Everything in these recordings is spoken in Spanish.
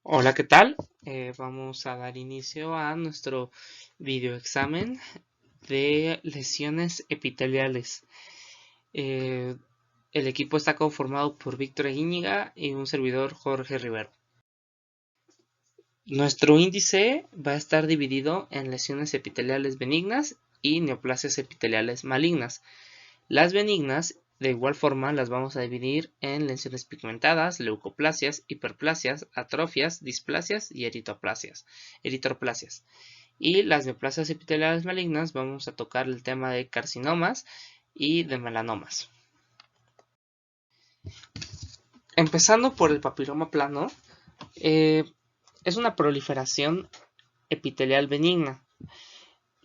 Hola, ¿qué tal? Vamos a dar inicio a nuestro video examen de lesiones epiteliales. Eh, el equipo está conformado por Víctor Eguíñiga y un servidor Jorge Rivero. Nuestro índice va a estar dividido en lesiones epiteliales benignas y neoplasias epiteliales malignas. Las benignas, de igual forma, las vamos a dividir en lesiones pigmentadas, leucoplasias, hiperplasias, atrofias, displasias y eritroplasias. Y las neoplasias epiteliales malignas vamos a tocar el tema de carcinomas y de melanomas. Empezando por el papiloma plano, es una proliferación epitelial benigna.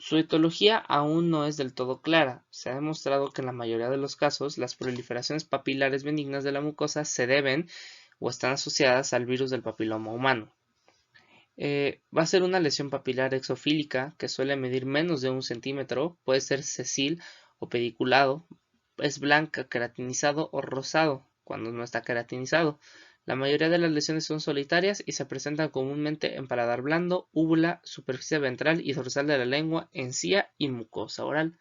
Su etiología aún no es del todo clara. Se ha demostrado que en la mayoría de los casos las proliferaciones papilares benignas de la mucosa se deben o están asociadas al virus del papiloma humano. Va a ser una lesión papilar exofílica que suele medir menos de 1 centímetro, puede ser sesil o pediculado, es blanca, queratinizado o rosado cuando no está queratinizado. La mayoría de las lesiones son solitarias y se presentan comúnmente en paladar blando, úvula, superficie ventral y dorsal de la lengua, encía y mucosa oral.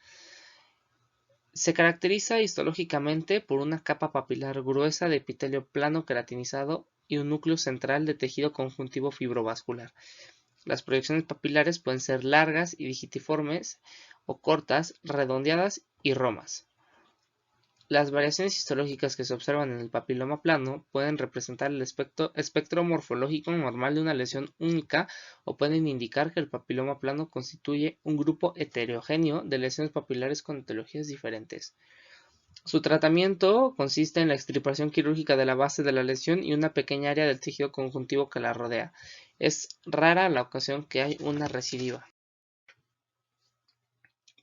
Se caracteriza histológicamente por una capa papilar gruesa de epitelio plano queratinizado y un núcleo central de tejido conjuntivo fibrovascular. Las proyecciones papilares pueden ser largas y digitiformes o cortas, redondeadas y romas. Las variaciones histológicas que se observan en el papiloma plano pueden representar el espectro morfológico normal de una lesión única o pueden indicar que el papiloma plano constituye un grupo heterogéneo de lesiones papilares con etiologías diferentes. Su tratamiento consiste en la extirpación quirúrgica de la base de la lesión y una pequeña área del tejido conjuntivo que la rodea. Es rara la ocasión que hay una recidiva.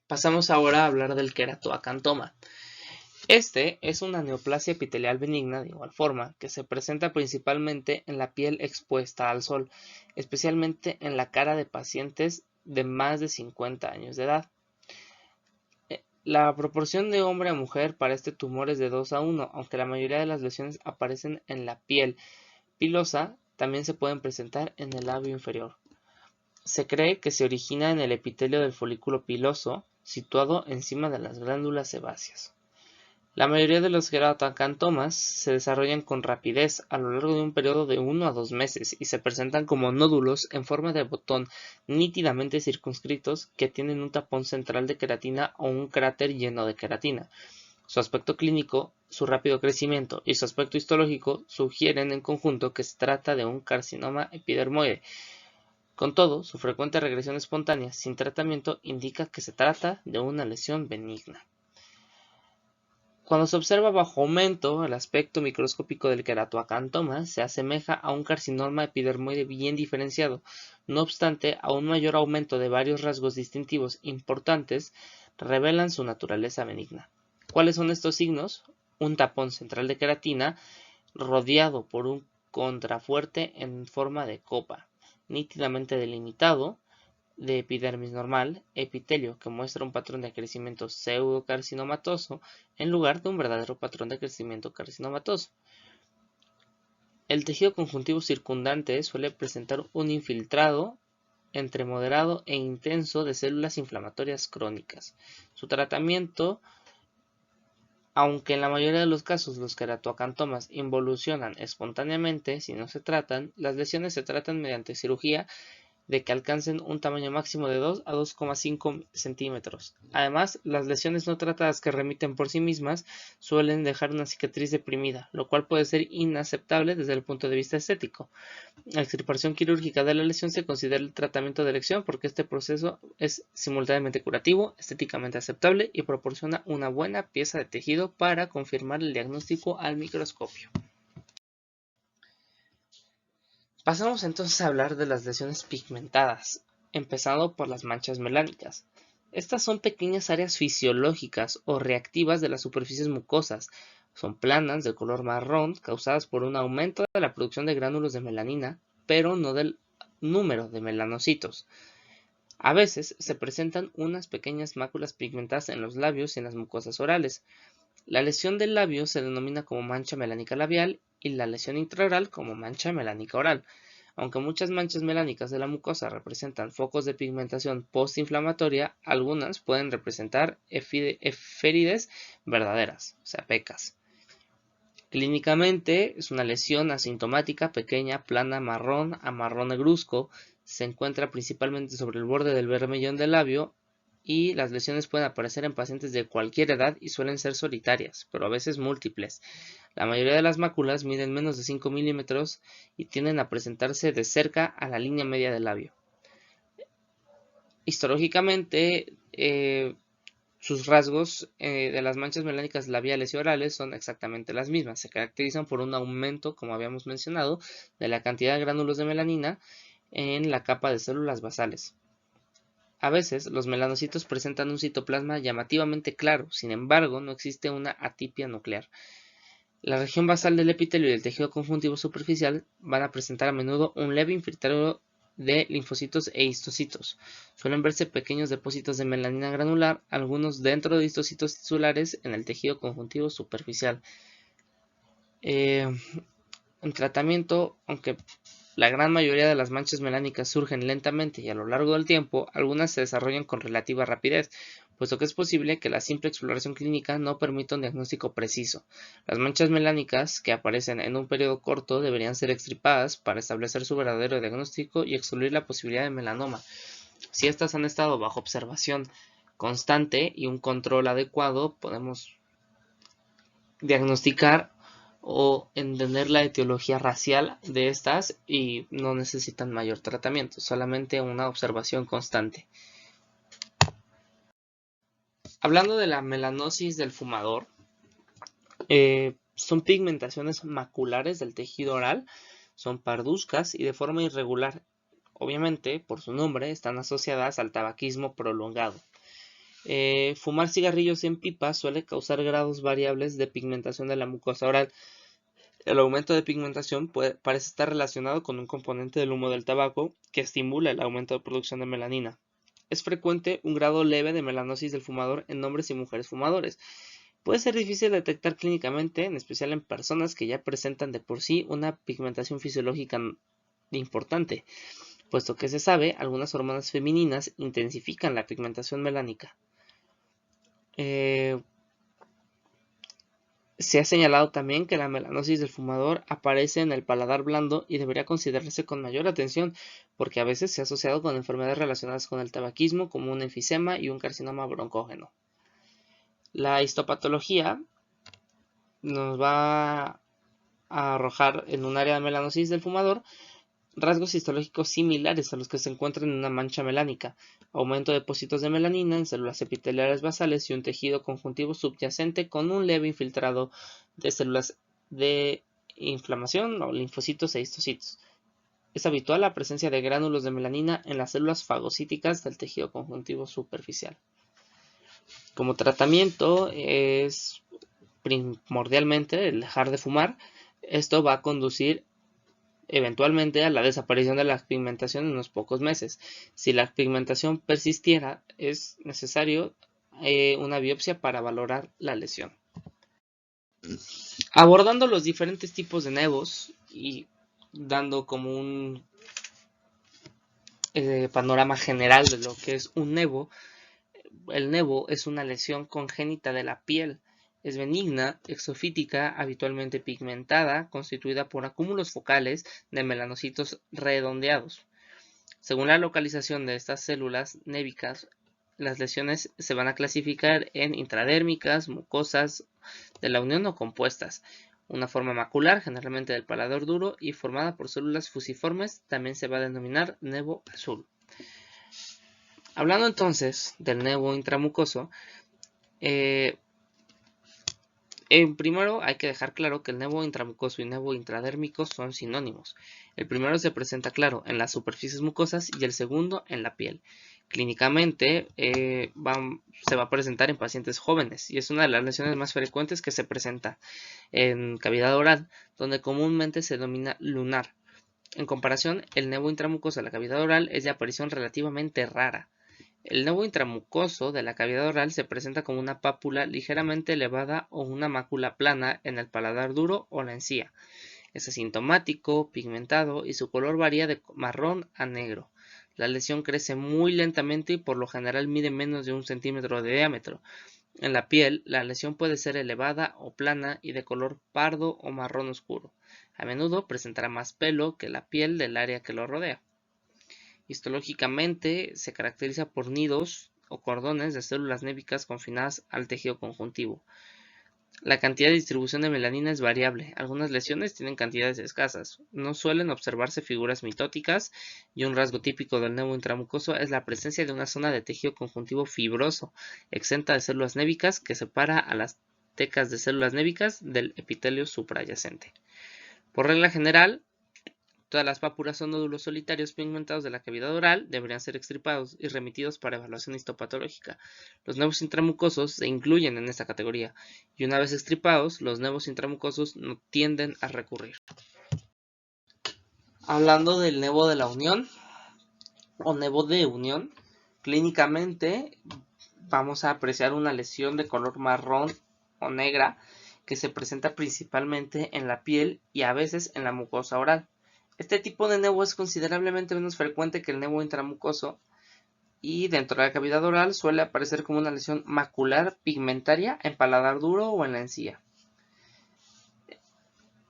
Pasamos ahora a hablar del queratoacantoma. Este es una neoplasia epitelial benigna de igual forma, que se presenta principalmente en la piel expuesta al sol, especialmente en la cara de pacientes de más de 50 años de edad. La proporción de hombre a mujer para este tumor es de 2 a 1, aunque la mayoría de las lesiones aparecen en la piel pilosa, también se pueden presentar en el labio inferior. Se cree que se origina en el epitelio del folículo piloso, situado encima de las glándulas sebáceas. La mayoría de los queratoacantomas se desarrollan con rapidez a lo largo de un periodo de 1 a 2 meses y se presentan como nódulos en forma de botón nítidamente circunscritos que tienen un tapón central de queratina o un cráter lleno de queratina. Su aspecto clínico, su rápido crecimiento y su aspecto histológico sugieren en conjunto que se trata de un carcinoma epidermoide. Con todo, su frecuente regresión espontánea sin tratamiento indica que se trata de una lesión benigna. Cuando se observa bajo aumento, el aspecto microscópico del queratoacantoma se asemeja a un carcinoma epidermoide bien diferenciado. No obstante, a un mayor aumento de varios rasgos distintivos importantes revelan su naturaleza benigna. ¿Cuáles son estos signos? Un tapón central de queratina rodeado por un contrafuerte en forma de copa, nítidamente delimitado, de epidermis normal, epitelio que muestra un patrón de crecimiento pseudocarcinomatoso en lugar de un verdadero patrón de crecimiento carcinomatoso. El tejido conjuntivo circundante suele presentar un infiltrado entre moderado e intenso de células inflamatorias crónicas. Su tratamiento, aunque en la mayoría de los casos los queratoacantomas involucionan espontáneamente si no se tratan, las lesiones se tratan mediante cirugía de que alcancen un tamaño máximo de 2 a 2,5 centímetros. Además, las lesiones no tratadas que remiten por sí mismas suelen dejar una cicatriz deprimida, lo cual puede ser inaceptable desde el punto de vista estético. La extirpación quirúrgica de la lesión se considera el tratamiento de elección porque este proceso es simultáneamente curativo, estéticamente aceptable y proporciona una buena pieza de tejido para confirmar el diagnóstico al microscopio. Pasamos entonces a hablar de las lesiones pigmentadas, empezando por las manchas melánicas. Estas son pequeñas áreas fisiológicas o reactivas de las superficies mucosas. Son planas de color marrón causadas por un aumento de la producción de gránulos de melanina, pero no del número de melanocitos. A veces se presentan unas pequeñas máculas pigmentadas en los labios y en las mucosas orales. La lesión del labio se denomina como mancha melánica labial y la lesión intraoral como mancha melánica oral. Aunque muchas manchas melánicas de la mucosa representan focos de pigmentación postinflamatoria, algunas pueden representar eférides verdaderas, o sea, pecas. Clínicamente es una lesión asintomática, pequeña, plana, marrón a marrón negruzco. Se encuentra principalmente sobre el borde del bermellón del labio y las lesiones pueden aparecer en pacientes de cualquier edad y suelen ser solitarias, pero a veces múltiples. La mayoría de las máculas miden menos de 5 milímetros y tienden a presentarse de cerca a la línea media del labio. Histológicamente, sus rasgos de las manchas melánicas labiales y orales son exactamente las mismas. Se caracterizan por un aumento, como habíamos mencionado, de la cantidad de gránulos de melanina en la capa de células basales. A veces, los melanocitos presentan un citoplasma llamativamente claro, sin embargo, no existe una atipia nuclear. La región basal del epitelio y el tejido conjuntivo superficial van a presentar a menudo un leve infiltrado de linfocitos e histocitos. Suelen verse pequeños depósitos de melanina granular, algunos dentro de histocitos tissulares en el tejido conjuntivo superficial. En tratamiento, aunque la gran mayoría de las manchas melánicas surgen lentamente y a lo largo del tiempo, algunas se desarrollan con relativa rapidez, puesto que es posible que la simple exploración clínica no permita un diagnóstico preciso. Las manchas melánicas que aparecen en un periodo corto deberían ser extirpadas para establecer su verdadero diagnóstico y excluir la posibilidad de melanoma. Si estas han estado bajo observación constante y un control adecuado, podemos diagnosticar o entender la etiología racial de estas y no necesitan mayor tratamiento, solamente una observación constante. Hablando de la melanosis del fumador, son pigmentaciones maculares del tejido oral, son parduzcas y de forma irregular. Obviamente, por su nombre, están asociadas al tabaquismo prolongado. Fumar cigarrillos en pipa suele causar grados variables de pigmentación de la mucosa oral. El aumento de pigmentación parece estar relacionado con un componente del humo del tabaco que estimula el aumento de producción de melanina. Es frecuente un grado leve de melanosis del fumador en hombres y mujeres fumadores. Puede ser difícil detectar clínicamente, en especial en personas que ya presentan de por sí una pigmentación fisiológica importante, puesto que se sabe, algunas hormonas femeninas intensifican la pigmentación melánica. Se ha señalado también que la melanosis del fumador aparece en el paladar blando y debería considerarse con mayor atención porque a veces se ha asociado con enfermedades relacionadas con el tabaquismo como un enfisema y un carcinoma broncógeno. La histopatología nos va a arrojar en un área de melanosis del fumador rasgos histológicos similares a los que se encuentran en una mancha melánica, aumento de depósitos de melanina en células epiteliales basales y un tejido conjuntivo subyacente con un leve infiltrado de células de inflamación o linfocitos e histocitos. Es habitual la presencia de gránulos de melanina en las células fagocíticas del tejido conjuntivo superficial. Como tratamiento es primordialmente el dejar de fumar. Esto va a conducir eventualmente a la desaparición de la pigmentación en unos pocos meses. Si la pigmentación persistiera, es necesario una biopsia para valorar la lesión. Abordando los diferentes tipos de nevos y dando como un panorama general de lo que es un nevo, el nevo es una lesión congénita de la piel. Es benigna, exofítica, habitualmente pigmentada, constituida por acúmulos focales de melanocitos redondeados. Según la localización de estas células névicas, las lesiones se van a clasificar en intradérmicas, mucosas, de la unión o compuestas. Una forma macular, generalmente del paladar duro y formada por células fusiformes, también se va a denominar nevo azul. Hablando entonces del nevo intramucoso, primero hay que dejar claro que el nevo intramucoso y nevo intradérmico son sinónimos. El primero se presenta claro en las superficies mucosas y el segundo en la piel. Clínicamente se va a presentar en pacientes jóvenes y es una de las lesiones más frecuentes que se presenta en cavidad oral, donde comúnmente se denomina lunar. En comparación, el nevo intramucoso de la cavidad oral es de aparición relativamente rara. El nevo intramucoso de la cavidad oral se presenta como una pápula ligeramente elevada o una mácula plana en el paladar duro o la encía. Es asintomático, pigmentado y su color varía de marrón a negro. La lesión crece muy lentamente y por lo general mide menos de 1 centímetro de diámetro. En la piel, la lesión puede ser elevada o plana y de color pardo o marrón oscuro. A menudo presentará más pelo que la piel del área que lo rodea. Histológicamente se caracteriza por nidos o cordones de células névicas confinadas al tejido conjuntivo. La cantidad de distribución de melanina es variable. Algunas lesiones tienen cantidades escasas. No suelen observarse figuras mitóticas y un rasgo típico del nevo intramucoso es la presencia de una zona de tejido conjuntivo fibroso, exenta de células névicas, que separa a las tecas de células névicas del epitelio suprayacente. Por regla general, todas las pápulas o nódulos solitarios pigmentados de la cavidad oral deberían ser extirpados y remitidos para evaluación histopatológica. Los nevos intramucosos se incluyen en esta categoría, y una vez extirpados, los nevos intramucosos no tienden a recurrir. Hablando del nevo de la unión o nevo de unión, clínicamente vamos a apreciar una lesión de color marrón o negra que se presenta principalmente en la piel y a veces en la mucosa oral. Este tipo de nevo es considerablemente menos frecuente que el nevo intramucoso y dentro de la cavidad oral suele aparecer como una lesión macular pigmentaria en paladar duro o en la encía.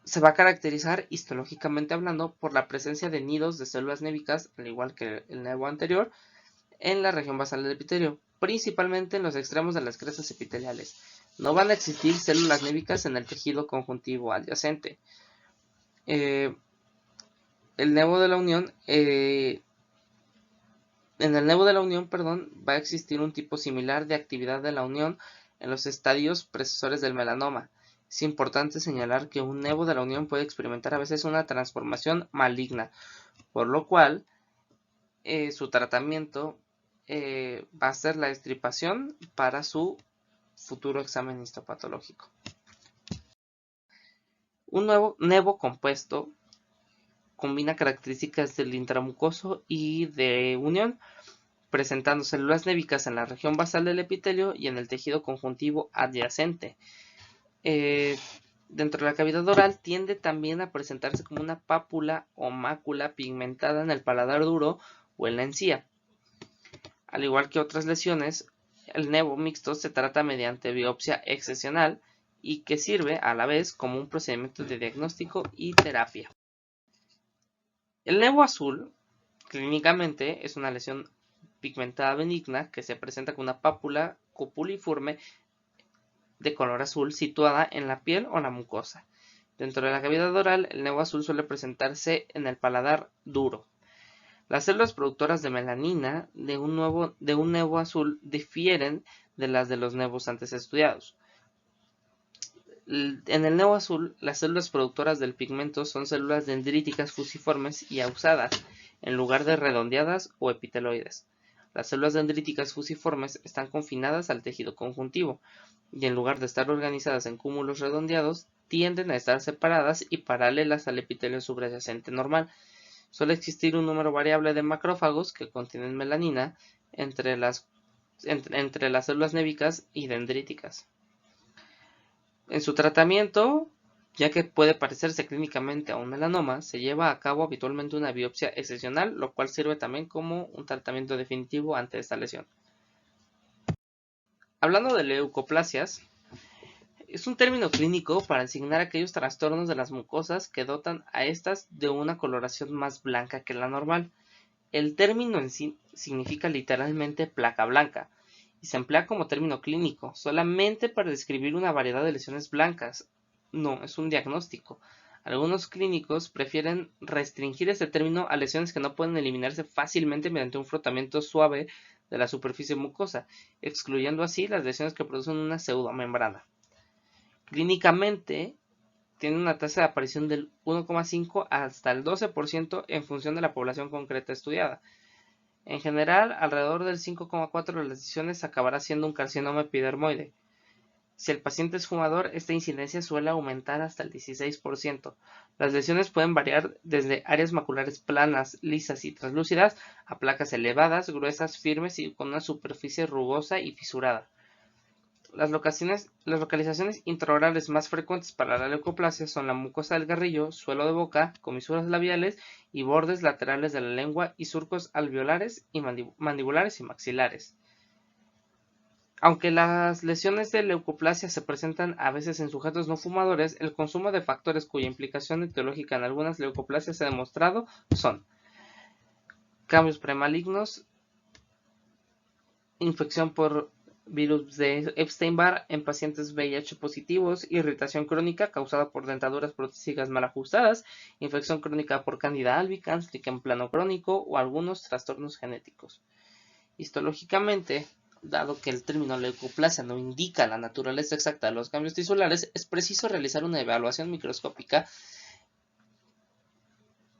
Se va a caracterizar histológicamente hablando por la presencia de nidos de células névicas, al igual que el nevo anterior, en la región basal del epitelio, principalmente en los extremos de las crestas epiteliales. No van a existir células névicas en el tejido conjuntivo adyacente. El nevo de la unión, en el nevo de la unión, va a existir un tipo similar de actividad de la unión en los estadios precesores del melanoma. Es importante señalar que un nevo de la unión puede experimentar a veces una transformación maligna, por lo cual su tratamiento va a ser la extirpación para su futuro examen histopatológico. Un nuevo nevo compuesto combina características del intramucoso y de unión, presentando células névicas en la región basal del epitelio y en el tejido conjuntivo adyacente. Dentro de la cavidad oral tiende también a presentarse como una pápula o mácula pigmentada en el paladar duro o en la encía. Al igual que otras lesiones, el nevo mixto se trata mediante biopsia excisional y que sirve a la vez como un procedimiento de diagnóstico y terapia. El nevo azul, clínicamente, es una lesión pigmentada benigna que se presenta con una pápula copuliforme de color azul situada en la piel o la mucosa. Dentro de la cavidad oral, el nevo azul suele presentarse en el paladar duro. Las células productoras de melanina de un nevo azul difieren de las de los nevos antes estudiados. En el nevo azul, las células productoras del pigmento son células dendríticas fusiformes y ausadas, en lugar de redondeadas o epiteloides. Las células dendríticas fusiformes están confinadas al tejido conjuntivo, y en lugar de estar organizadas en cúmulos redondeados, tienden a estar separadas y paralelas al epitelio subyacente normal. Suele existir un número variable de macrófagos que contienen melanina entre las células névicas y dendríticas. En su tratamiento, ya que puede parecerse clínicamente a un melanoma, se lleva a cabo habitualmente una biopsia excisional, lo cual sirve también como un tratamiento definitivo ante esta lesión. Hablando de leucoplasias, es un término clínico para designar aquellos trastornos de las mucosas que dotan a estas de una coloración más blanca que la normal. El término en sí significa literalmente placa blanca y se emplea como término clínico solamente para describir una variedad de lesiones blancas. No, es un diagnóstico. Algunos clínicos prefieren restringir este término a lesiones que no pueden eliminarse fácilmente mediante un frotamiento suave de la superficie mucosa, excluyendo así las lesiones que producen una pseudomembrana. Clínicamente, tiene una tasa de aparición del 1,5 hasta el 12% en función de la población concreta estudiada. En general, alrededor del 5,4% de las lesiones acabará siendo un carcinoma epidermoide. Si el paciente es fumador, esta incidencia suele aumentar hasta el 16%. Las lesiones pueden variar desde áreas maculares planas, lisas y translúcidas a placas elevadas, gruesas, firmes y con una superficie rugosa y fisurada. Las localizaciones intraorales más frecuentes para la leucoplasia son la mucosa del garrillo, suelo de boca, comisuras labiales y bordes laterales de la lengua y surcos alveolares y mandibulares y maxilares. Aunque las lesiones de leucoplasia se presentan a veces en sujetos no fumadores, el consumo de factores cuya implicación etiológica en algunas leucoplasias se ha demostrado son cambios premalignos, infección por virus de Epstein-Barr en pacientes VIH positivos, irritación crónica causada por dentaduras protéticas mal ajustadas, infección crónica por Candida albicans, líquen plano crónico o algunos trastornos genéticos. Histológicamente, dado que el término leucoplasia no indica la naturaleza exacta de los cambios tisulares, es preciso realizar una evaluación microscópica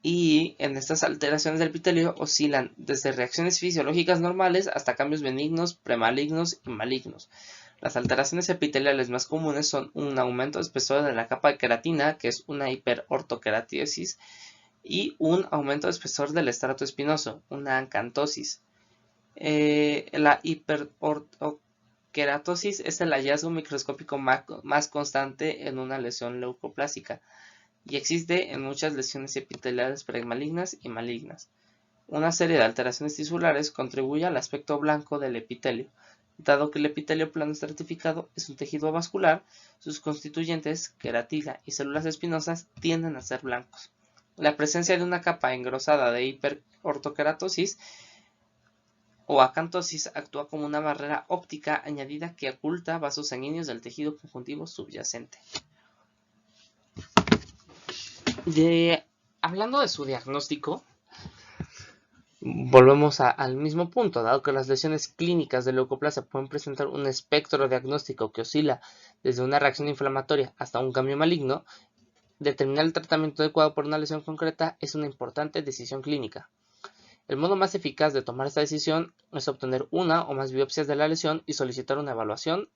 y en estas alteraciones del epitelio oscilan desde reacciones fisiológicas normales hasta cambios benignos, premalignos y malignos. Las alteraciones epiteliales más comunes son un aumento de espesor de la capa de queratina, que es una hiperortoqueratiosis, y un aumento de espesor del estrato espinoso, una acantosis. La hiperortoqueratosis es el hallazgo microscópico más constante en una lesión leucoplásica y existe en muchas lesiones epiteliales premalignas y malignas. Una serie de alteraciones tisulares contribuye al aspecto blanco del epitelio. Dado que el epitelio plano estratificado es un tejido vascular, sus constituyentes, queratina y células espinosas, tienden a ser blancos. La presencia de una capa engrosada de hiperortoqueratosis o acantosis actúa como una barrera óptica añadida que oculta vasos sanguíneos del tejido conjuntivo subyacente. Hablando de su diagnóstico, volvemos al mismo punto. Dado que las lesiones clínicas de leucoplasia pueden presentar un espectro diagnóstico que oscila desde una reacción inflamatoria hasta un cambio maligno, determinar el tratamiento adecuado por una lesión concreta es una importante decisión clínica. El modo más eficaz de tomar esta decisión es obtener una o más biopsias de la lesión y solicitar una evaluación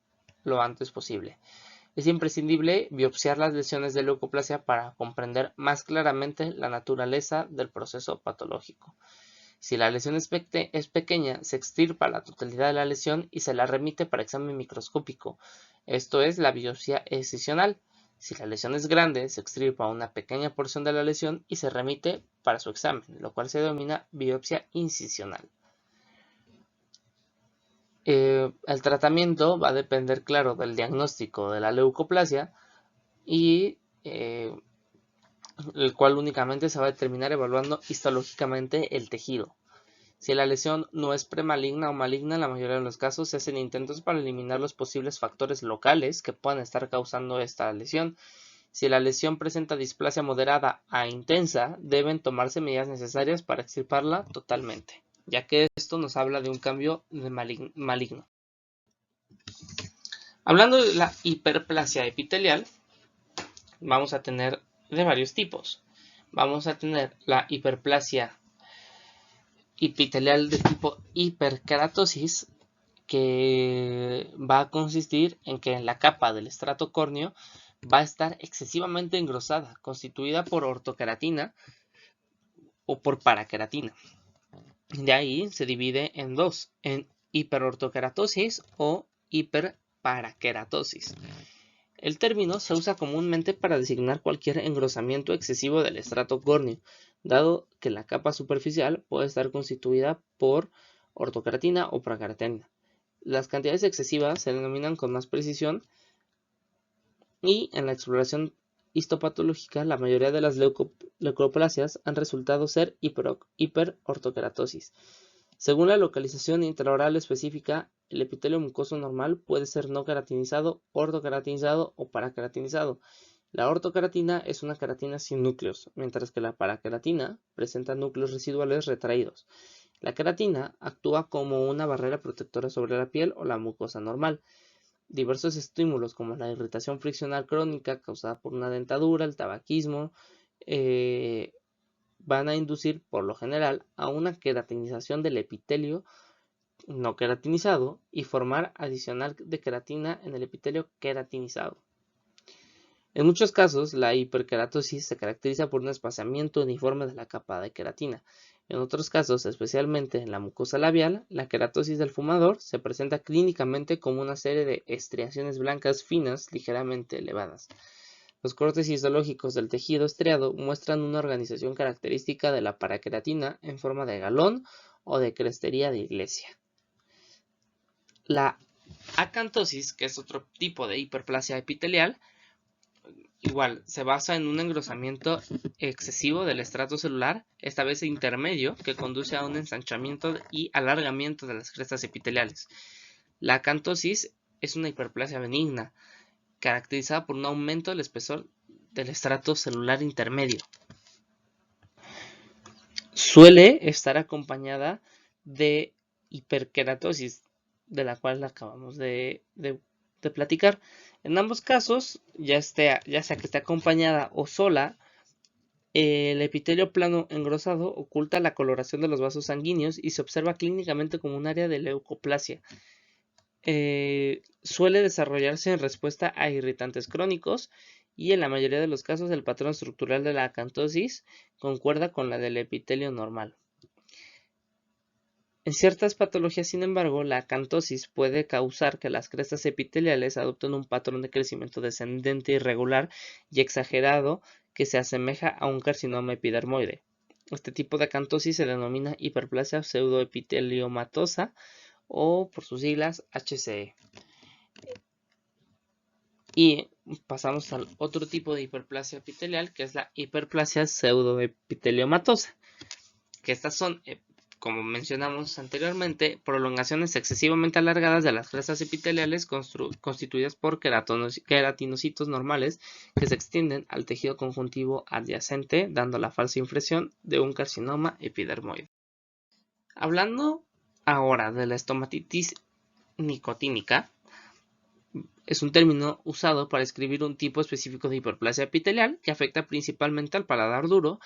lo antes posible. Es imprescindible biopsiar las lesiones de leucoplasia para comprender más claramente la naturaleza del proceso patológico. Si la lesión es pequeña, se extirpa la totalidad de la lesión y se la remite para examen microscópico, esto es la biopsia excisional. Si la lesión es grande, se extirpa una pequeña porción de la lesión y se remite para su examen, lo cual se denomina biopsia incisional. El tratamiento va a depender, claro, del diagnóstico de la leucoplasia y el cual únicamente se va a determinar evaluando histológicamente el tejido. Si la lesión no es premaligna o maligna, en la mayoría de los casos se hacen intentos para eliminar los posibles factores locales que puedan estar causando esta lesión. Si la lesión presenta displasia moderada a intensa, deben tomarse medidas necesarias para extirparla totalmente, ya que esto nos habla de un cambio maligno. Hablando de la hiperplasia epitelial, vamos a tener de varios tipos. Vamos a tener la hiperplasia epitelial de tipo hiperkeratosis, que va a consistir en que la capa del estrato córneo va a estar excesivamente engrosada, constituida por ortoqueratina o por paraqueratina. De ahí se divide en dos, en hiperortoqueratosis o hiperparaqueratosis. El término se usa comúnmente para designar cualquier engrosamiento excesivo del estrato córneo, dado que la capa superficial puede estar constituida por ortoqueratina o paraqueratina. Las cantidades excesivas se denominan con más precisión y en la exploración histopatológica la mayoría de las leucoplasias han resultado ser hiperortoqueratosis. Según la localización intraoral específica, el epitelio mucoso normal puede ser no queratinizado, ortoqueratinizado o paraqueratinizado. La ortoqueratina es una queratina sin núcleos, mientras que la paraqueratina presenta núcleos residuales retraídos. La queratina actúa como una barrera protectora sobre la piel o la mucosa normal. Diversos estímulos como la irritación friccional crónica causada por una dentadura, el tabaquismo, van a inducir por lo general a una queratinización del epitelio no queratinizado y formar adicional de queratina en el epitelio queratinizado. En muchos casos, la hiperkeratosis se caracteriza por un espaciamiento uniforme de la capa de queratina. En otros casos, especialmente en la mucosa labial, la queratosis del fumador se presenta clínicamente como una serie de estriaciones blancas finas ligeramente elevadas. Los cortes histológicos del tejido estriado muestran una organización característica de la paraqueratina en forma de galón o de crestería de iglesia. La acantosis, que es otro tipo de hiperplasia epitelial, igual se basa en un engrosamiento excesivo del estrato celular, esta vez intermedio, que conduce a un ensanchamiento y alargamiento de las crestas epiteliales. La acantosis es una hiperplasia benigna, caracterizada por un aumento del espesor del estrato celular intermedio. Suele estar acompañada de hiperkeratosis, de la cual acabamos de platicar. En ambos casos, ya sea que esté acompañada o sola, el epitelio plano engrosado oculta la coloración de los vasos sanguíneos y se observa clínicamente como un área de leucoplasia. Suele desarrollarse en respuesta a irritantes crónicos y en la mayoría de los casos el patrón estructural de la acantosis concuerda con la del epitelio normal. En ciertas patologías, sin embargo, la acantosis puede causar que las crestas epiteliales adopten un patrón de crecimiento descendente irregular y exagerado que se asemeja a un carcinoma epidermoide. Este tipo de acantosis se denomina hiperplasia pseudoepiteliomatosa o por sus siglas HCE. Y pasamos al otro tipo de hiperplasia epitelial, que es la hiperplasia pseudoepiteliomatosa, que estas son, como mencionamos anteriormente, prolongaciones excesivamente alargadas de las crestas epiteliales constituidas por queratinocitos normales que se extienden al tejido conjuntivo adyacente, dando la falsa impresión de un carcinoma epidermoide. Hablando ahora de la estomatitis nicotínica, es un término usado para describir un tipo específico de hiperplasia epitelial que afecta principalmente al paladar duro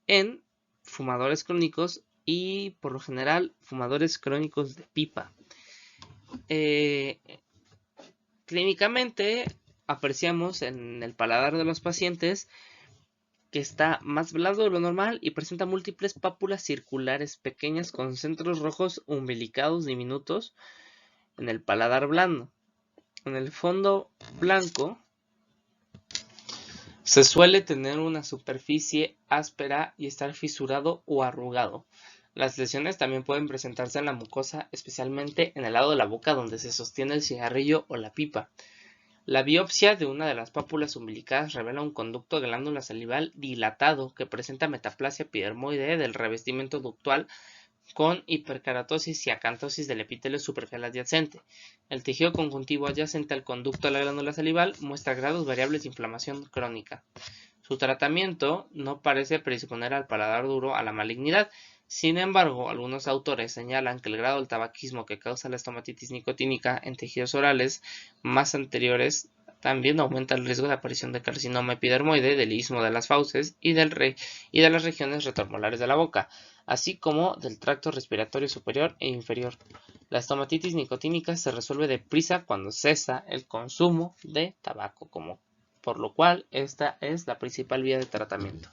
en fumadores crónicos y, por lo general, fumadores crónicos de pipa. Clínicamente, apreciamos en el paladar de los pacientes que está más blando de lo normal y presenta múltiples pápulas circulares pequeñas con centros rojos umbilicados diminutos en el paladar blando. En el fondo blanco se suele tener una superficie áspera y estar fisurado o arrugado. Las lesiones también pueden presentarse en la mucosa, especialmente en el lado de la boca donde se sostiene el cigarrillo o la pipa. La biopsia de una de las pápulas umbilicales revela un conducto glándula salival dilatado que presenta metaplasia epidermoide del revestimiento ductal con hiperkeratosis y acantosis del epitelio superficial adyacente. El tejido conjuntivo adyacente al conducto de la glándula salival muestra grados variables de inflamación crónica. Su tratamiento no parece predisponer al paladar duro a la malignidad. Sin embargo, algunos autores señalan que el grado del tabaquismo que causa la estomatitis nicotínica en tejidos orales más anteriores también aumenta el riesgo de aparición de carcinoma epidermoide, del istmo de las fauces y de las regiones retromolares de la boca, así como del tracto respiratorio superior e inferior. La estomatitis nicotínica se resuelve deprisa cuando cesa el consumo de tabaco, por lo cual esta es la principal vía de tratamiento.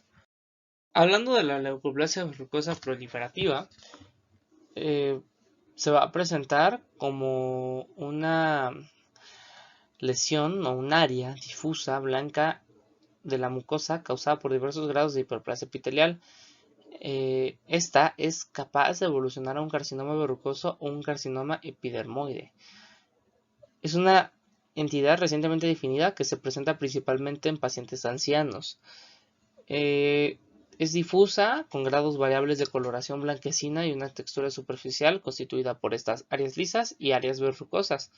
Hablando de la leucoplasia verrucosa proliferativa, se va a presentar como una lesión o un área difusa blanca de la mucosa causada por diversos grados de hiperplasia epitelial. Esta es capaz de evolucionar a un carcinoma verrucoso o un carcinoma epidermoide. Es una entidad recientemente definida que se presenta principalmente en pacientes ancianos. Es difusa, con grados variables de coloración blanquecina y una textura superficial constituida por estas áreas lisas y áreas verrucosas.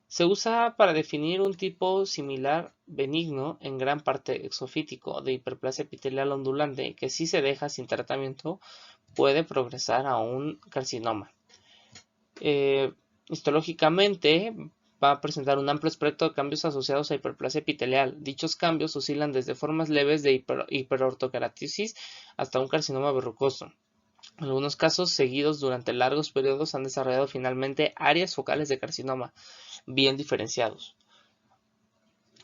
Se usa para definir un tipo similar benigno, en gran parte exofítico, de hiperplasia epitelial ondulante que, si se deja sin tratamiento, puede progresar a un carcinoma. Histológicamente va a presentar un amplio espectro de cambios asociados a hiperplasia epitelial. Dichos cambios oscilan desde formas leves de hiperortokeratosis hasta un carcinoma verrucoso. En algunos casos, seguidos durante largos periodos, han desarrollado finalmente áreas focales de carcinoma bien diferenciados.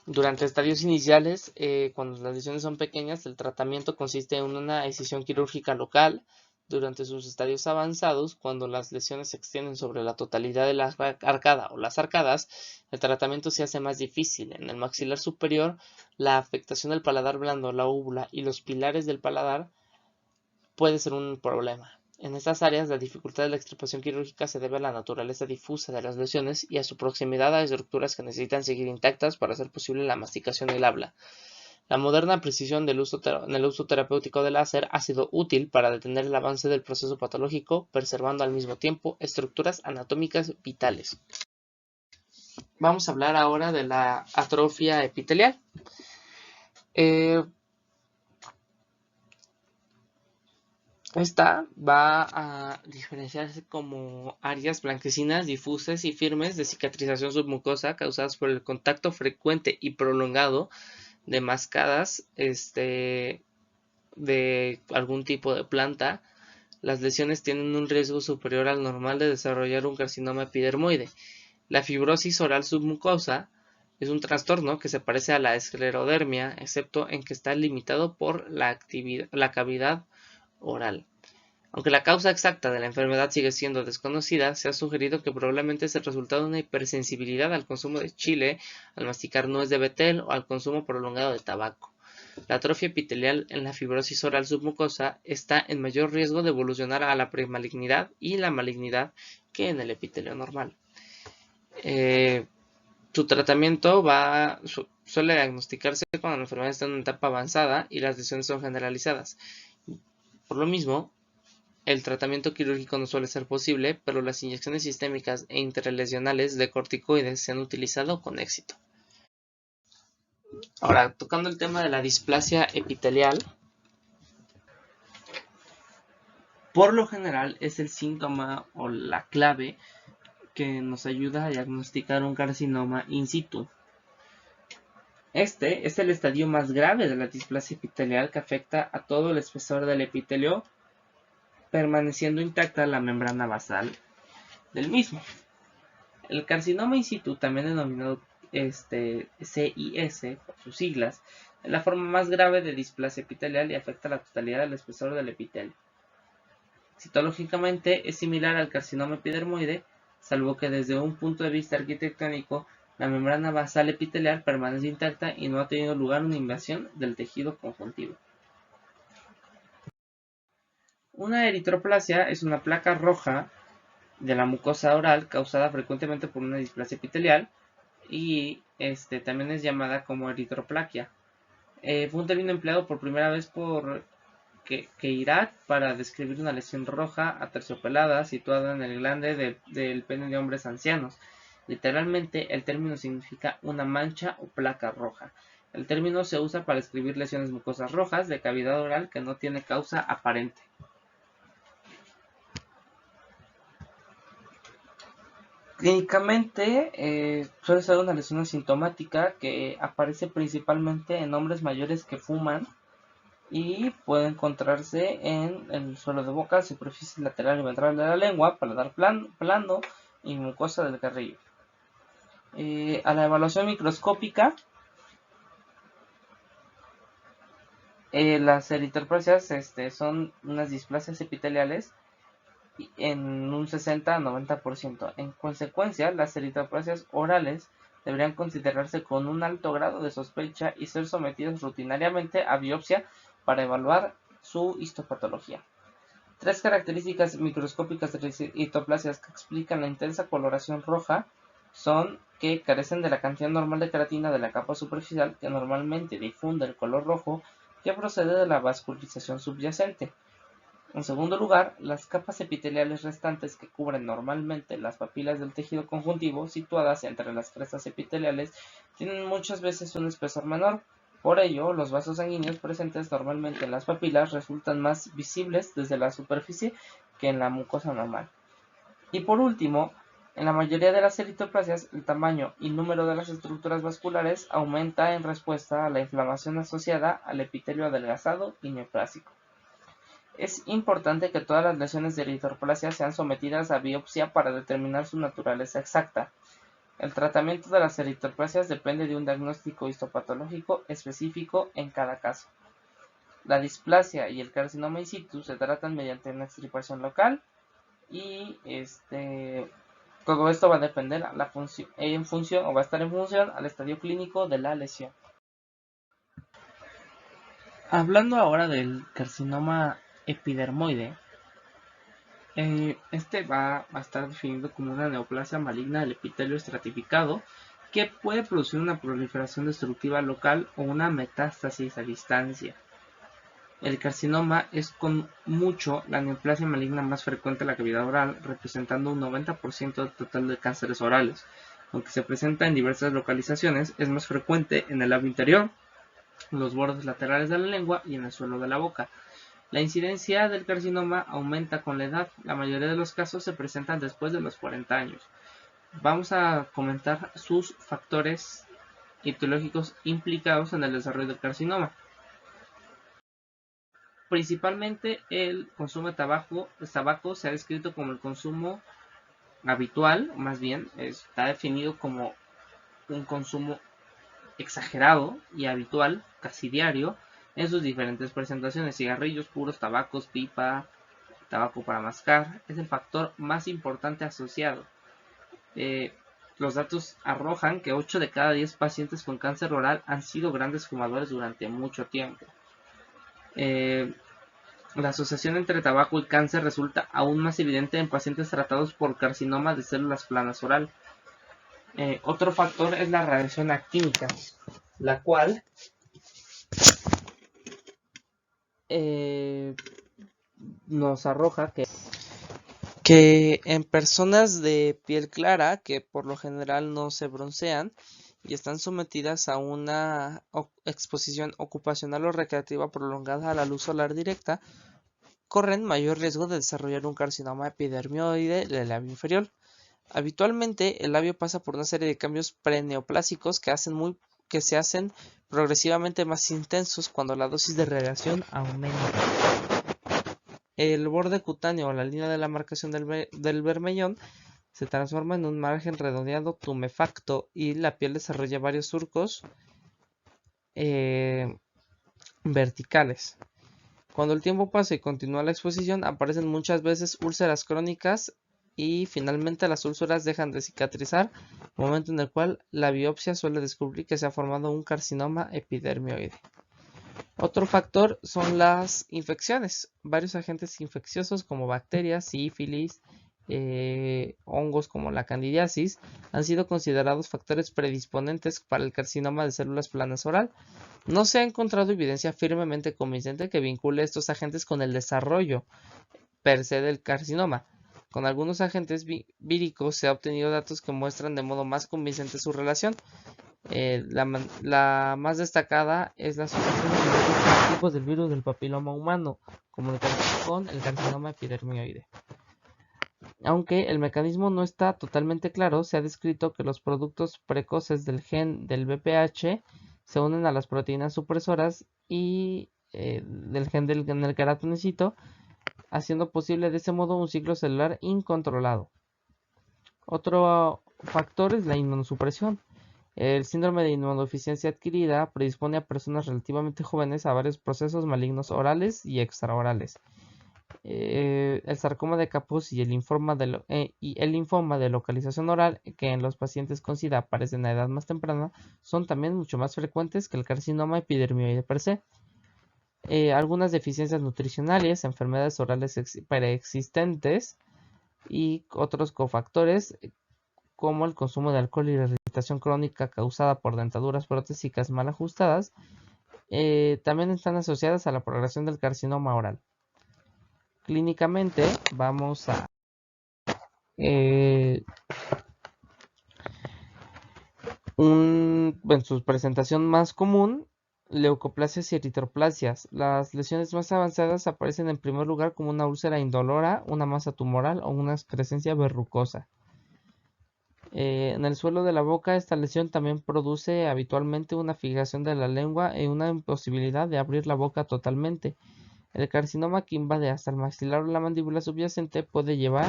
Durante estadios iniciales, cuando las lesiones son pequeñas, el tratamiento consiste en una excisión quirúrgica local Durante sus estadios avanzados, cuando las lesiones se extienden sobre la totalidad de la arcada o las arcadas, el tratamiento se hace más difícil. En el maxilar superior, la afectación del paladar blando, la úvula y los pilares del paladar puede ser un problema. En estas áreas, la dificultad de la extirpación quirúrgica se debe a la naturaleza difusa de las lesiones y a su proximidad a estructuras que necesitan seguir intactas para hacer posible la masticación y el habla. La moderna precisión en el uso terapéutico del láser ha sido útil para detener el avance del proceso patológico, preservando al mismo tiempo estructuras anatómicas vitales. Vamos a hablar ahora de la atrofia epitelial. Esta va a diferenciarse como áreas blanquecinas, difusas y firmes de cicatrización submucosa causadas por el contacto frecuente y prolongado de mascadas de algún tipo de planta. Las lesiones tienen un riesgo superior al normal de desarrollar un carcinoma epidermoide. La fibrosis oral submucosa es un trastorno que se parece a la esclerodermia, excepto en que está limitado por la cavidad oral. Aunque la causa exacta de la enfermedad sigue siendo desconocida, se ha sugerido que probablemente es el resultado de una hipersensibilidad al consumo de chile, al masticar nuez de betel o al consumo prolongado de tabaco. La atrofia epitelial en la fibrosis oral submucosa está en mayor riesgo de evolucionar a la premalignidad y la malignidad que en el epitelio normal. Su tratamiento suele diagnosticarse cuando la enfermedad está en una etapa avanzada y las lesiones son generalizadas. Por lo mismo, el tratamiento quirúrgico no suele ser posible, pero las inyecciones sistémicas e intralesionales de corticoides se han utilizado con éxito. Ahora, tocando el tema de la displasia epitelial, por lo general es el síntoma o la clave que nos ayuda a diagnosticar un carcinoma in situ. Este es el estadio más grave de la displasia epitelial que afecta a todo el espesor del epitelio, permaneciendo intacta la membrana basal del mismo. El carcinoma in situ, también denominado CIS por sus siglas, es la forma más grave de displasia epitelial y afecta la totalidad del espesor del epitelio. Citológicamente es similar al carcinoma epidermoide, salvo que desde un punto de vista arquitectónico, la membrana basal epitelial permanece intacta y no ha tenido lugar una invasión del tejido conjuntivo. Una eritroplasia es una placa roja de la mucosa oral causada frecuentemente por una displasia epitelial y también es llamada como eritroplaquia. Fue un término empleado por primera vez por Queirac para describir una lesión roja aterciopelada situada en el glande del pene de hombres ancianos. Literalmente, el término significa una mancha o placa roja. El término se usa para describir lesiones mucosas rojas de cavidad oral que no tiene causa aparente. Clínicamente, suele ser una lesión asintomática que aparece principalmente en hombres mayores que fuman y puede encontrarse en el suelo de boca, superficie lateral y ventral de la lengua, paladar blando y mucosa del carrillo. A la evaluación microscópica, las eritroplasias son unas displasias epiteliales en un 60 a 90%. En consecuencia, las eritroplasias orales deberían considerarse con un alto grado de sospecha y ser sometidas rutinariamente a biopsia para evaluar su histopatología. Tres características microscópicas de las eritroplasias que explican la intensa coloración roja son que carecen de la cantidad normal de queratina de la capa superficial que normalmente difunde el color rojo que procede de la vascularización subyacente. En segundo lugar, las capas epiteliales restantes que cubren normalmente las papilas del tejido conjuntivo situadas entre las crestas epiteliales tienen muchas veces un espesor menor. Por ello, los vasos sanguíneos presentes normalmente en las papilas resultan más visibles desde la superficie que en la mucosa normal. Y por último, en la mayoría de las eritroplasias, el tamaño y número de las estructuras vasculares aumenta en respuesta a la inflamación asociada al epitelio adelgazado y neoplásico. Es importante que todas las lesiones de eritroplasia sean sometidas a biopsia para determinar su naturaleza exacta. El tratamiento de las eritroplasias depende de un diagnóstico histopatológico específico en cada caso. La displasia y el carcinoma in situ se tratan mediante una extirpación local y todo esto va a depender a en función o va a estar en función al estadio clínico de la lesión. Hablando ahora del carcinoma epidermoide, este va a estar definido como una neoplasia maligna del epitelio estratificado que puede producir una proliferación destructiva local o una metástasis a distancia. El carcinoma es con mucho la neoplasia maligna más frecuente en la cavidad oral, representando un 90% del total de cánceres orales. Aunque se presenta en diversas localizaciones, es más frecuente en el labio inferior, en los bordes laterales de la lengua y en el suelo de la boca. La incidencia del carcinoma aumenta con la edad. La mayoría de los casos se presentan después de los 40 años. Vamos a comentar sus factores etiológicos implicados en el desarrollo del carcinoma. Principalmente el consumo de tabaco se ha descrito como el consumo habitual, más bien está definido como un consumo exagerado y habitual, casi diario, en sus diferentes presentaciones: cigarrillos puros, tabacos, pipa, tabaco para mascar. Es el factor más importante asociado. Los datos arrojan que 8 de cada 10 pacientes con cáncer oral han sido grandes fumadores durante mucho tiempo. La asociación entre tabaco y cáncer resulta aún más evidente en pacientes tratados por carcinoma de células planas oral. Otro factor es la radiación actínica, la cual nos arroja que en personas de piel clara, que por lo general no se broncean y están sometidas a una exposición ocupacional o recreativa prolongada a la luz solar directa, corren mayor riesgo de desarrollar un carcinoma epidermoide del labio inferior. Habitualmente, el labio pasa por una serie de cambios preneoplásicos que se hacen progresivamente más intensos cuando la dosis de radiación aumenta. El borde cutáneo o la línea de la marcación del bermellón se transforma en un margen redondeado tumefacto y la piel desarrolla varios surcos verticales. Cuando el tiempo pasa y continúa la exposición, aparecen muchas veces úlceras crónicas y finalmente las úlceras dejan de cicatrizar, momento en el cual la biopsia suele descubrir que se ha formado un carcinoma epidermoide. Otro factor son las infecciones. Varios agentes infecciosos como bacterias, sífilis, hongos como la candidiasis han sido considerados factores predisponentes para el carcinoma de células planas oral. No se ha encontrado evidencia firmemente convincente que vincule estos agentes con el desarrollo per se del carcinoma. Con algunos agentes víricos se ha obtenido datos que muestran de modo más convincente su relación. La más destacada es la asociación de diversos tipos del virus del papiloma humano, comunicados con el carcinoma epidermoide. Aunque el mecanismo no está totalmente claro, se ha descrito que los productos precoces del gen del BPH se unen a las proteínas supresoras y del gen en el queratinocito, haciendo posible de ese modo un ciclo celular incontrolado. Otro factor es la inmunosupresión. El síndrome de inmunodeficiencia adquirida predispone a personas relativamente jóvenes a varios procesos malignos orales y extraorales. El sarcoma de Kaposi y el linfoma de localización oral, que en los pacientes con SIDA aparecen a edad más temprana, son también mucho más frecuentes que el carcinoma epidermoide per se. Algunas deficiencias nutricionales, enfermedades orales preexistentes y otros cofactores como el consumo de alcohol y la irritación crónica causada por dentaduras protésicas mal ajustadas, también están asociadas a la progresión del carcinoma oral. Clínicamente vamos a en su presentación más común, leucoplasias y eritroplasias. Las lesiones más avanzadas aparecen en primer lugar como una úlcera indolora, una masa tumoral o una excrescencia verrucosa. En el suelo de la boca, esta lesión también produce habitualmente una fijación de la lengua y una imposibilidad de abrir la boca totalmente. El carcinoma que invade hasta el maxilar o la mandíbula subyacente puede llevar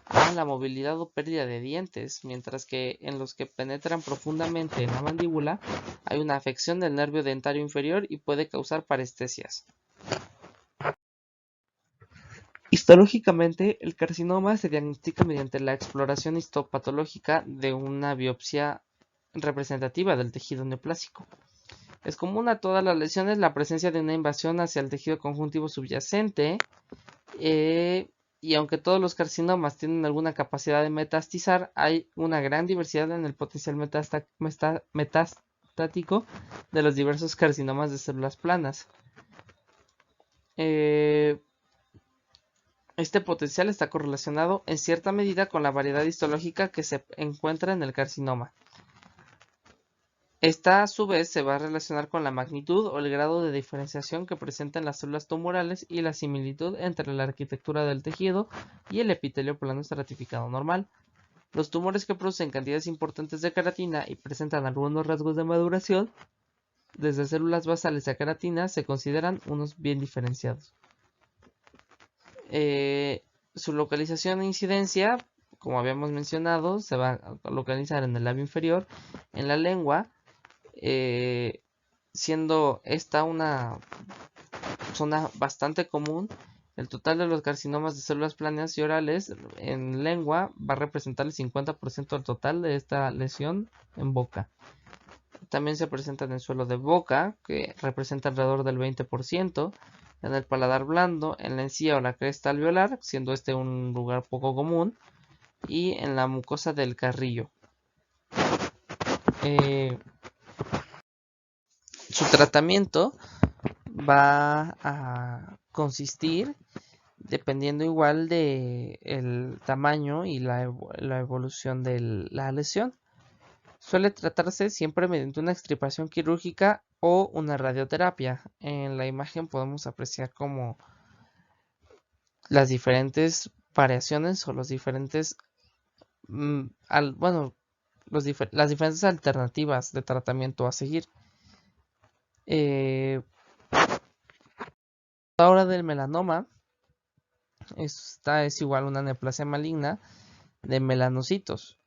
a la movilidad o pérdida de dientes, mientras que en los que penetran profundamente en la mandíbula hay una afección del nervio dentario inferior y puede causar parestesias. Histológicamente, el carcinoma se diagnostica mediante la exploración histopatológica de una biopsia representativa del tejido neoplásico. Es común a todas las lesiones la presencia de una invasión hacia el tejido conjuntivo subyacente, y aunque todos los carcinomas tienen alguna capacidad de metastizar, hay una gran diversidad en el potencial metastático de los diversos carcinomas de células planas. Este potencial está correlacionado en cierta medida con la variedad histológica que se encuentra en el carcinoma. Esta a su vez se va a relacionar con la magnitud o el grado de diferenciación que presentan las células tumorales y la similitud entre la arquitectura del tejido y el epitelio plano estratificado normal. Los tumores que producen cantidades importantes de queratina y presentan algunos rasgos de maduración, desde células basales a queratina, se consideran unos bien diferenciados. Su localización e incidencia, como habíamos mencionado, se va a localizar en el labio inferior, en la lengua, siendo esta una zona bastante común. El total de los carcinomas de células planas y orales en lengua va a representar el 50% del total de esta lesión en boca. También se presenta en el suelo de boca, que representa alrededor del 20%, en el paladar blando, en la encía o la cresta alveolar, siendo este un lugar poco común, y en la mucosa del carrillo. Su tratamiento va a consistir, dependiendo igual de el tamaño y la evolución de la lesión. Suele tratarse siempre mediante una extirpación quirúrgica o una radioterapia. En la imagen podemos apreciar como las diferentes variaciones o los diferentes, las diferentes alternativas de tratamiento a seguir. Ahora del melanoma, esta es igual una neoplasia maligna de melanocitos.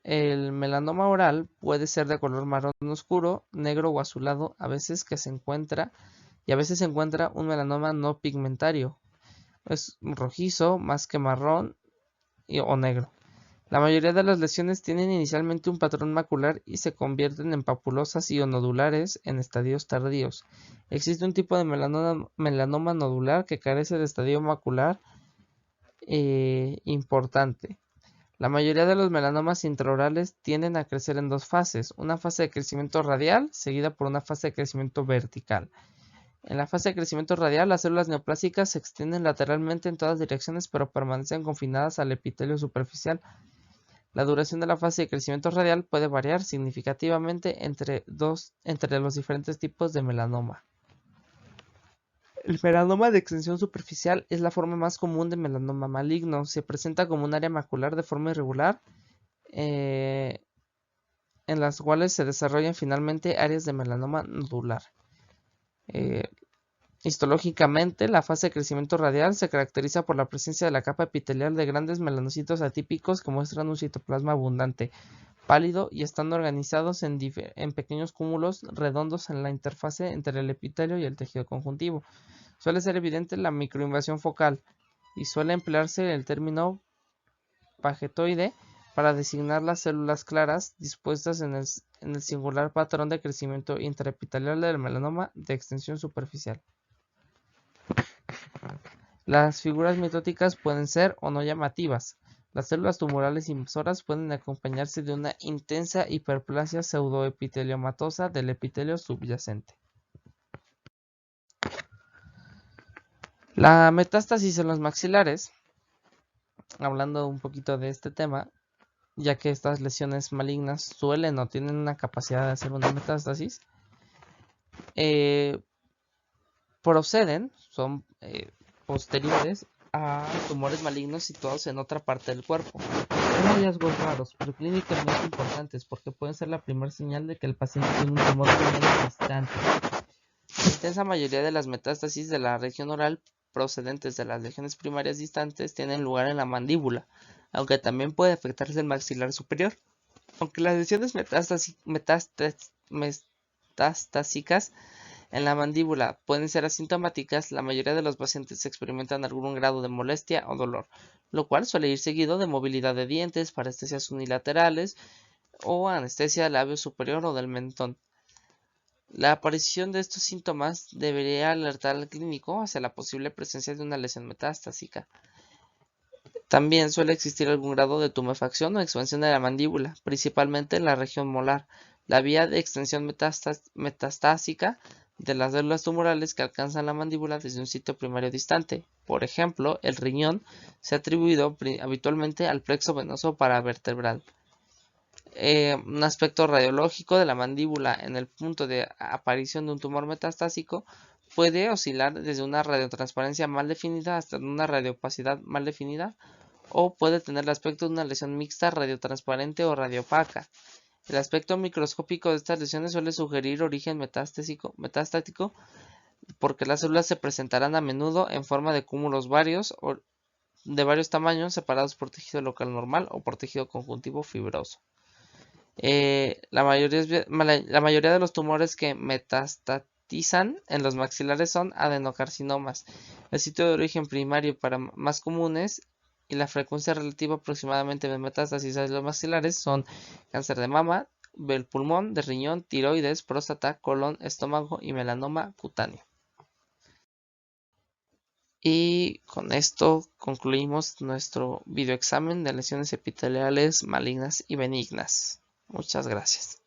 El melanoma oral puede ser de color marrón oscuro, negro o azulado, a veces se encuentra un melanoma no pigmentario. Es rojizo más que marrón o negro. La mayoría de las lesiones tienen inicialmente un patrón macular y se convierten en papulosas y o nodulares en estadios tardíos. Existe un tipo de melanoma nodular que carece de estadio macular importante. La mayoría de los melanomas intraorales tienden a crecer en dos fases, una fase de crecimiento radial seguida por una fase de crecimiento vertical. En la fase de crecimiento radial, las células neoplásicas se extienden lateralmente en todas direcciones, pero permanecen confinadas al epitelio superficial. La duración de la fase de crecimiento radial puede variar significativamente entre los diferentes tipos de melanoma. El melanoma de extensión superficial es la forma más común de melanoma maligno. Se presenta como un área macular de forma irregular, en las cuales se desarrollan finalmente áreas de melanoma nodular. Histológicamente, la fase de crecimiento radial se caracteriza por la presencia de la capa epitelial de grandes melanocitos atípicos que muestran un citoplasma abundante, pálido y están organizados en pequeños cúmulos redondos en la interfase entre el epitelio y el tejido conjuntivo. Suele ser evidente la microinvasión focal y suele emplearse el término pagetoide para designar las células claras dispuestas en el singular patrón de crecimiento intraepitelial del melanoma de extensión superficial. Las figuras mitóticas pueden ser o no llamativas. Las células tumorales invasoras pueden acompañarse de una intensa hiperplasia pseudoepiteliomatosa del epitelio subyacente. La metástasis en los maxilares, hablando un poquito de este tema, ya que estas lesiones malignas suelen o tienen una capacidad de hacer una metástasis, son posteriores a tumores malignos situados en otra parte del cuerpo. Son hallazgos raros, pero clínicamente importantes, porque pueden ser la primera señal de que el paciente tiene un tumor distante. La intensa mayoría de las metástasis de la región oral procedentes de las lesiones primarias distantes tienen lugar en la mandíbula, aunque también puede afectarse el maxilar superior. Aunque las lesiones metastásicas En la mandíbula pueden ser asintomáticas, la mayoría de los pacientes experimentan algún grado de molestia o dolor, lo cual suele ir seguido de movilidad de dientes, parestesias unilaterales o anestesia del labio superior o del mentón. La aparición de estos síntomas debería alertar al clínico hacia la posible presencia de una lesión metastásica. También suele existir algún grado de tumefacción o expansión de la mandíbula, principalmente en la región molar, la vía de extensión metastásica de las células tumorales que alcanzan la mandíbula desde un sitio primario distante. Por ejemplo, el riñón se ha atribuido habitualmente al plexo venoso paravertebral. Un aspecto radiológico de la mandíbula en el punto de aparición de un tumor metastásico puede oscilar desde una radiotransparencia mal definida hasta una radioopacidad mal definida, o puede tener el aspecto de una lesión mixta radiotransparente o radiopaca. El aspecto microscópico de estas lesiones suele sugerir origen metastático porque las células se presentarán a menudo en forma de cúmulos de varios tamaños separados por tejido local normal o por tejido conjuntivo fibroso. La mayoría de los tumores que metastatizan en los maxilares son adenocarcinomas. El sitio de origen primario para más comunes y la frecuencia relativa aproximadamente de metástasis a los maxilares son cáncer de mama, del pulmón, de riñón, tiroides, próstata, colon, estómago y melanoma cutáneo. Y con esto concluimos nuestro videoexamen de lesiones epiteliales malignas y benignas. Muchas gracias.